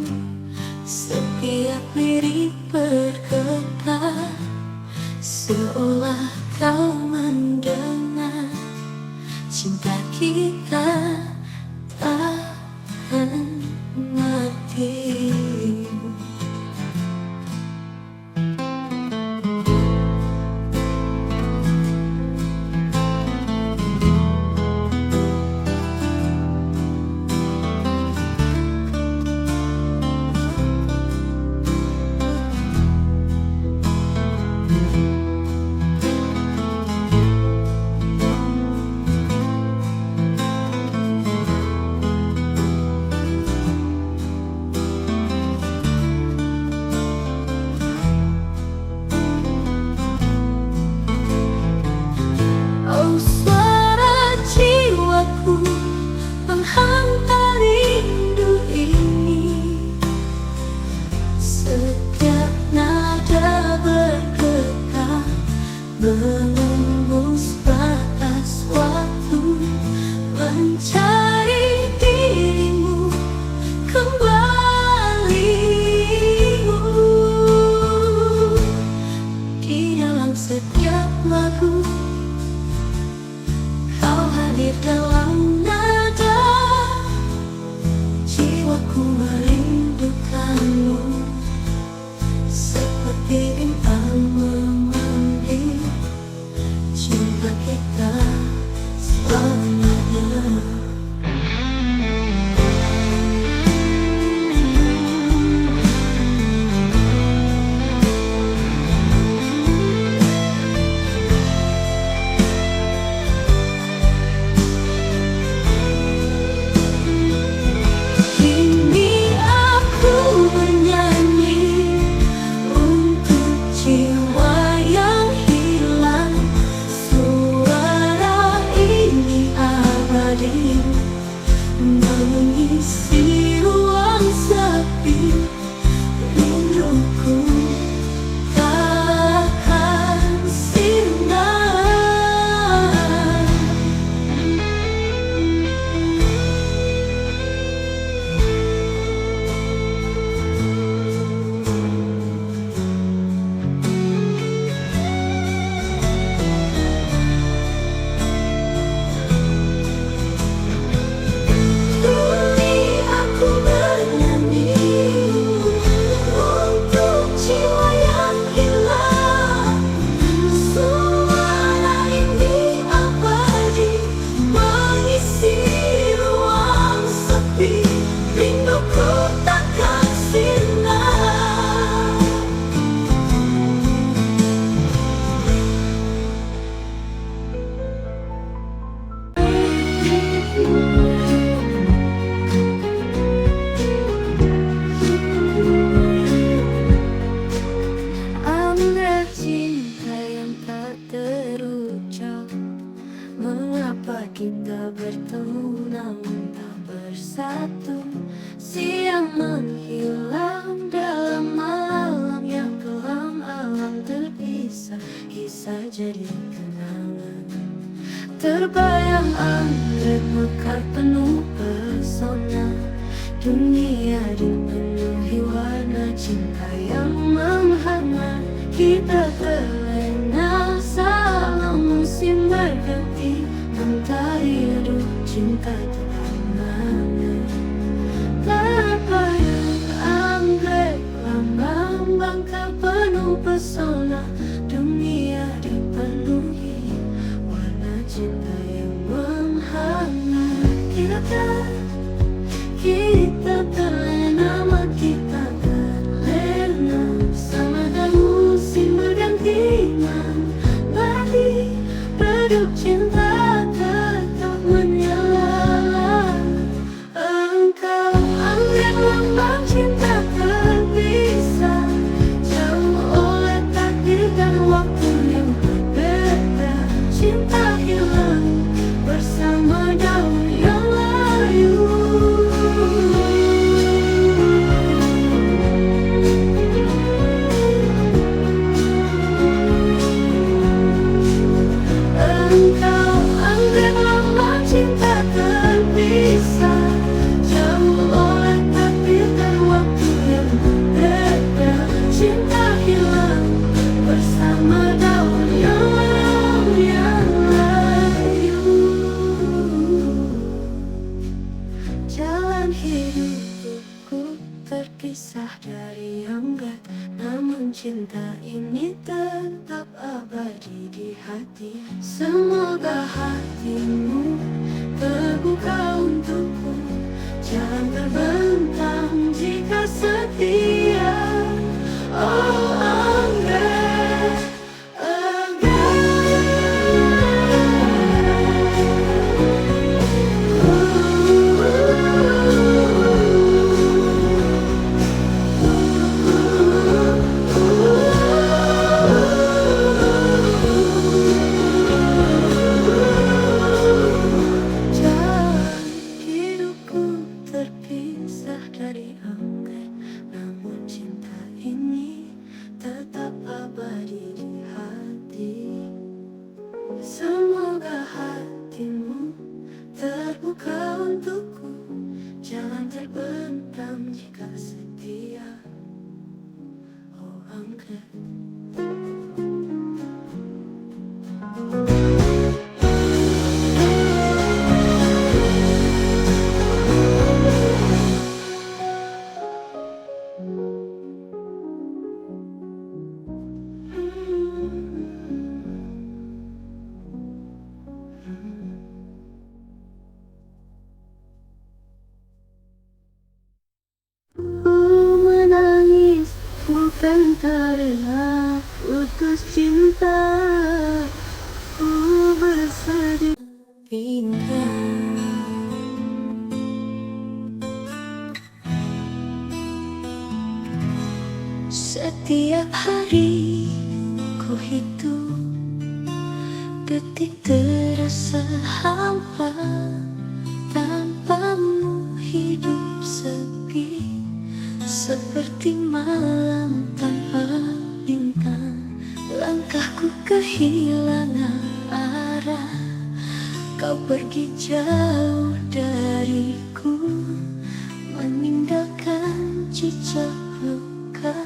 setiap lirik bergetar, seolah kau mendengar cinta kita tak dalam nada jiwaku merindukanmu, seperti bintang memanggil cinta kita selamanya. Kini aku bernyanyi untuk jiwa yang hilang. Suara ini abadi mengisi ruang sepi. Rinduku takkan sirna. Kini aku bernyanyi untuk jiwa yang hilang. Suara ini abadi mengisi ruang sepi. Rinduku takkan sirna. Ambil cinta yang tak terucap. Mengapa kita bertemu namun tak bersatu? Siang menghilang dalam malam yang kelam. Alam terpisah, kisah jadi kenangan. Terbayang anggrek mekar penuh pesona. Dunia dipenuhi warna cinta yang menghangat. Kita terlena salam musim berganti. Mentari redup cinta terlana. Terbayang anggrek lambang bangka penuh pesona. Dunia dipenuhi warna cinta yang menghangat. Kita terlena, mati kita terlena. Bersama dan musim berganti. Mentari redup cinta tetap menyala. Engkau anggrek lambang cinta terpisah, jauh oleh takdir dan waktu yang berbeda. Cinta hilang bersama daun yang layu. Engkau anggrek lambang cinta terpisah, jauh oleh takdir dan waktu yang berbeda. Cinta hilang bersama daun yang layu. Jalan hidupku terpisah dari angga, namun cinta ini tetap abadi di hati. Semoga hatimu terbuka untukku. Jangan terbentang jika setia. Oh anggrek, anggrek. tak bersedia pindah. Setiap hari ku hitung, detik terasa hampa. Tanpamu hidup sepi, seperti malam tanpa bintang. Langkahku kehilangan arah, kau pergi jauh dariku, meninggalkan jejak luka.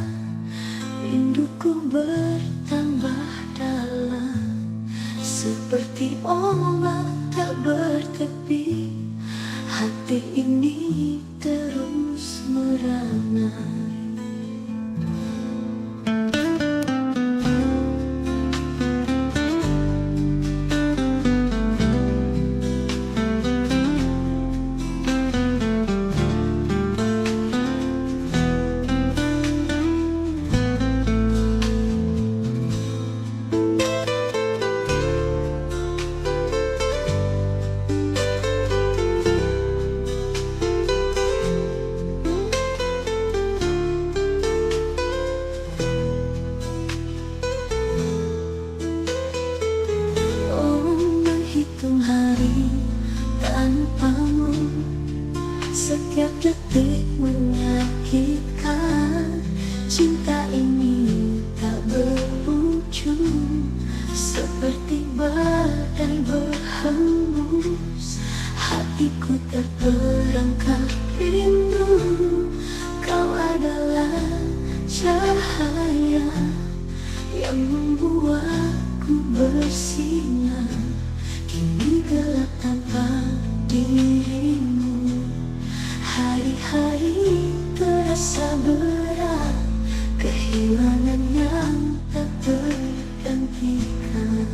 Rinduku bertambah dalam, seperti ombak tak bertepi. Hati ini terus merana. Tanpamu setiap detik menyakitkan. Cinta ini tak berujung, seperti badai berhembus. Hatiku terperangkap rindu, kau adalah cahaya yang membuatku bersinar. Kini gelap tanpa dirimu, hari-hari terasa berat, kehilangan yang tak tergantikan.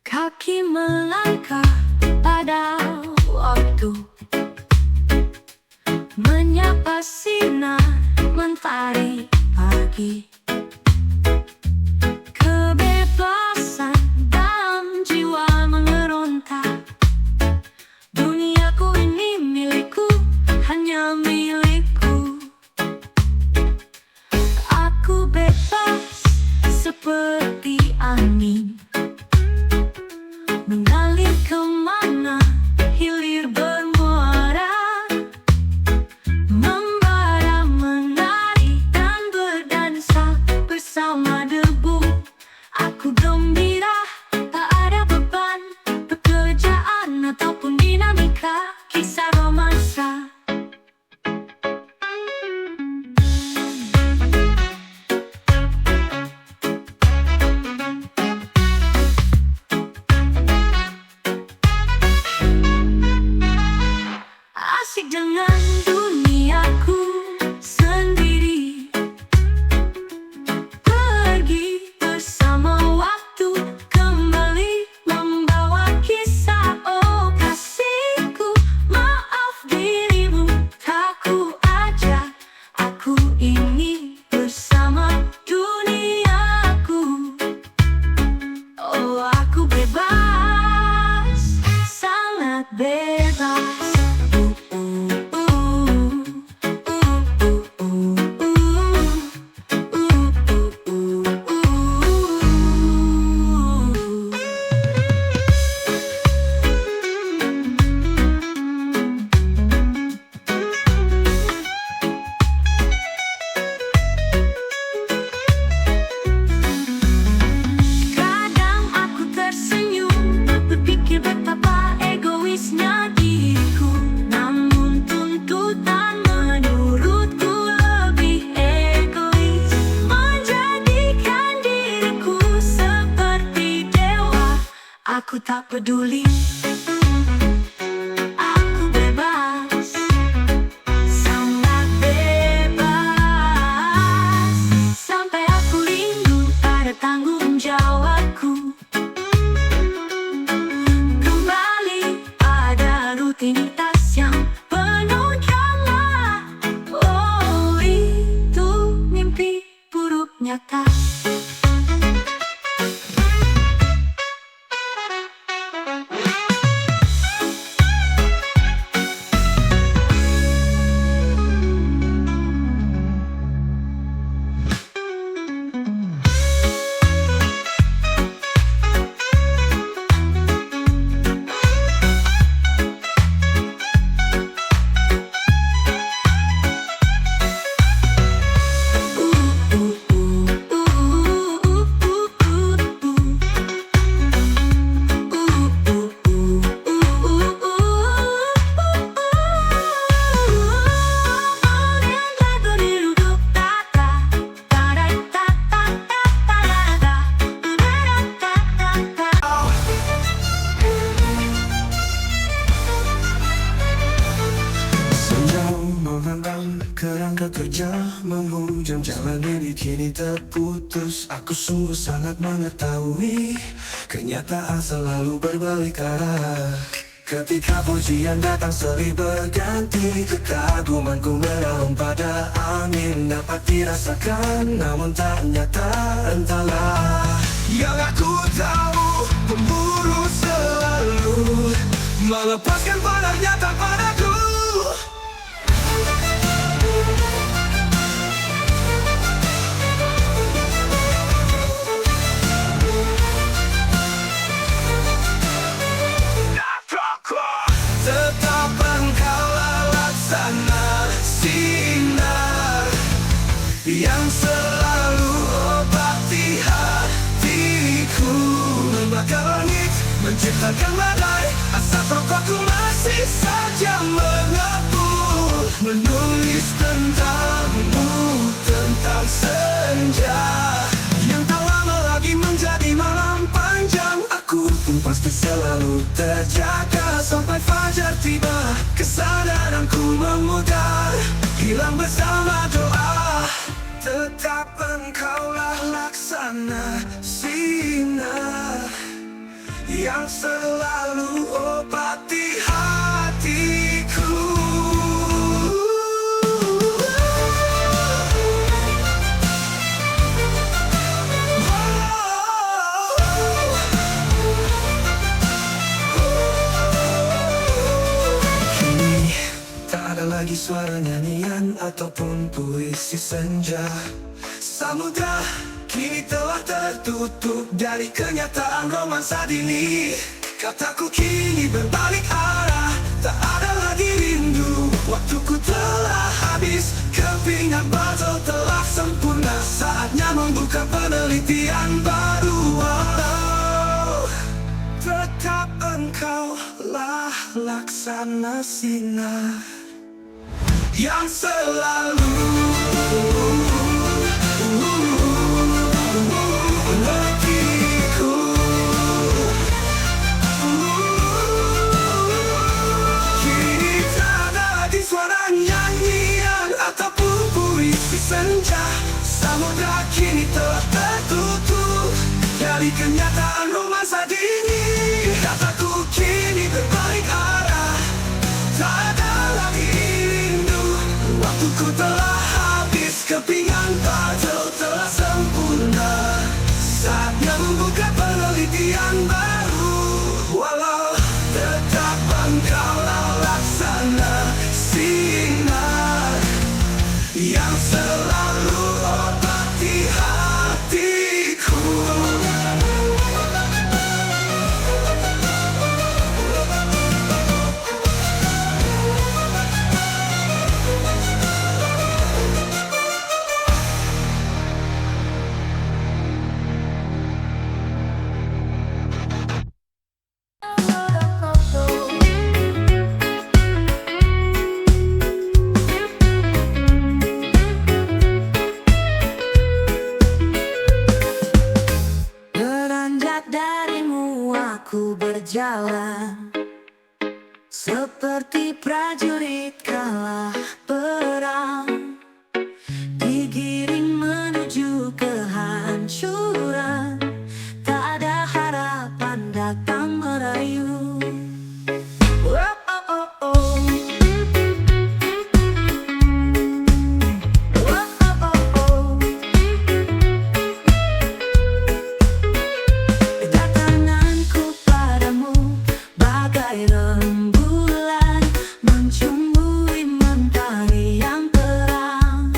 Kaki melangkah pada waktu, menyapa sinar mentari pagi. Kebebasan dalam jiwa mengeronta, duniaku ini milikku, hanya milikku. Aku bebas seperti angin, mengalir kemana hilir bermuara, membara, menari dan berdansa. asik dengan duniaku sendiri. Pergi bersama waktu, kembali membawa kisah. Oh kasihku, maaf dirimu tak ku ajak. Aku ini bersama duniaku. Oh aku bebas, sangat bebas. Kadang aku tersenyum, berpikir betapa egoisnya diriku. Namun tuntutan menurutku lebih egois, menjadikan diriku seperti dewa. Aku tak peduli, aku bebas, sangat bebas. Sampai aku rindu pada tanggung jawabku. Kembali pada rutinitas yang penuh drama. Oh itu mimpi buruk nyata. Kerangka kerja menghujam, jalan ini kini terputus. Aku sungguh sangat mengetahui kenyataan selalu berbalik arah. Ketika pujian datang silih berganti, kekagumanku meraung pada angin. Dapat dirasakan namun tak nyata. Entahlah yang aku tahu, pemburu selalu melepaskan panahnya tanpa ragu. Tetap engkaulah laksana sinar yang selalu obati hatiku. Membakar langit, menciptakan badai, asap rokokku masih saja mengepul. Menulis tentangmu, tentang senja yang tak lama lagi menjadi malam panjang. Aku pun pasti selalu terjaga sampai fajar tiba. Kesadaranku memudar, hilang bersama doa. Tetap engkaulah laksana sinar yang selalu obati hatiku. Lagi suara nyanyian ataupun puisi senja. Samudra kini telah tertutup dari kenyataan romansa dini. Kataku kini berbalik arah, tak ada lagi rindu. Waktuku telah habis, kepingan botol telah sempurna. Saatnya membuka penelitian baru. Tetap engkau lah laksana sinar yang selalu hatiku. Kini tak ada dari kenyataan romansa dini. Kataku kini berbalik arah, tak ada lagi rindu. Waktuku telah habis, kepingan puzzle telah sempurna. Saatnya membuka penelitian baru. Walau tetap engkaulah laksana sinar yang selalu obati hatiku. Beranjak darimu aku berjalan, seperti prajurit kalah perang, digiring menuju kehancuran. Tak ada harapan datang merayu. Oh, oh, oh, oh. Oh, oh, oh, oh. Datanganku padamu bagai rembulan, mencumbui mentari yang terang.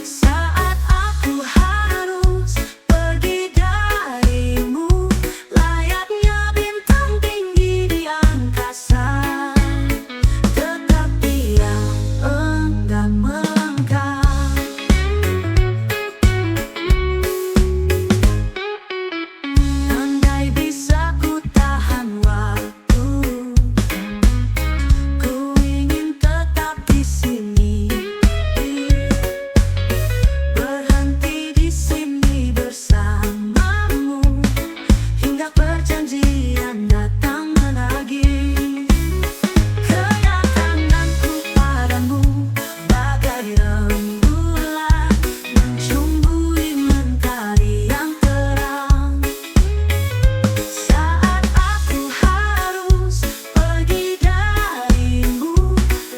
Saat aku harus pergi darimu, layaknya bintang tinggi di angkasa, tetap diam enggan melangkah. Andai bisa ku tahan waktu, ku ingin tetap di sini, berhenti di sini bersamamu, hingga perjanjian datang menagih. Kedatanganku padamu bagai rembulan, mencumbui mentari yang terang. Saat aku harus pergi darimu,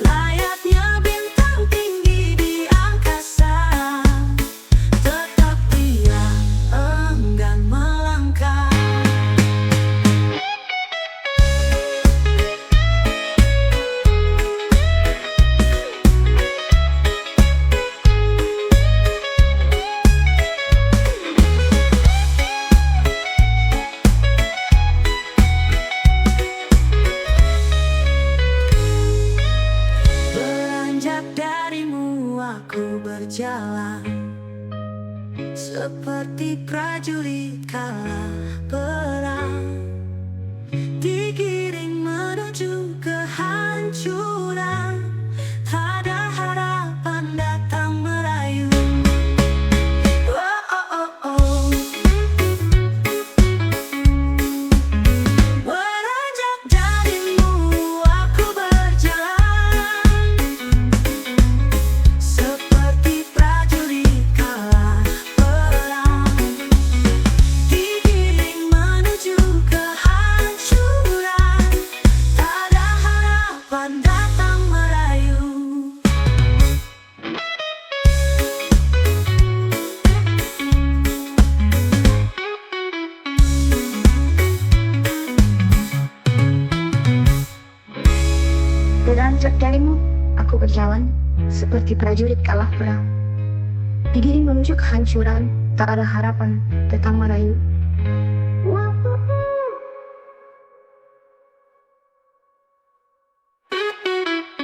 layaknya bintang tinggi di angkasa, tetap diam enggan melangkah. Beranjak darimu aku berjalan, seperti prajurit kalah perang, digiring menuju kehancuran. Tak ada harapan datang merayu. Oh, oh, oh, oh. Beranjak darimu aku berjalan, seperti prajurit kalah perang, digiring menuju kehancuran. Tak ada harapan datang merayu. Beranjak darimu, aku berjalan, seperti prajurit kalah perang, digiring menuju kehancuran. Tak ada harapan datang merayu.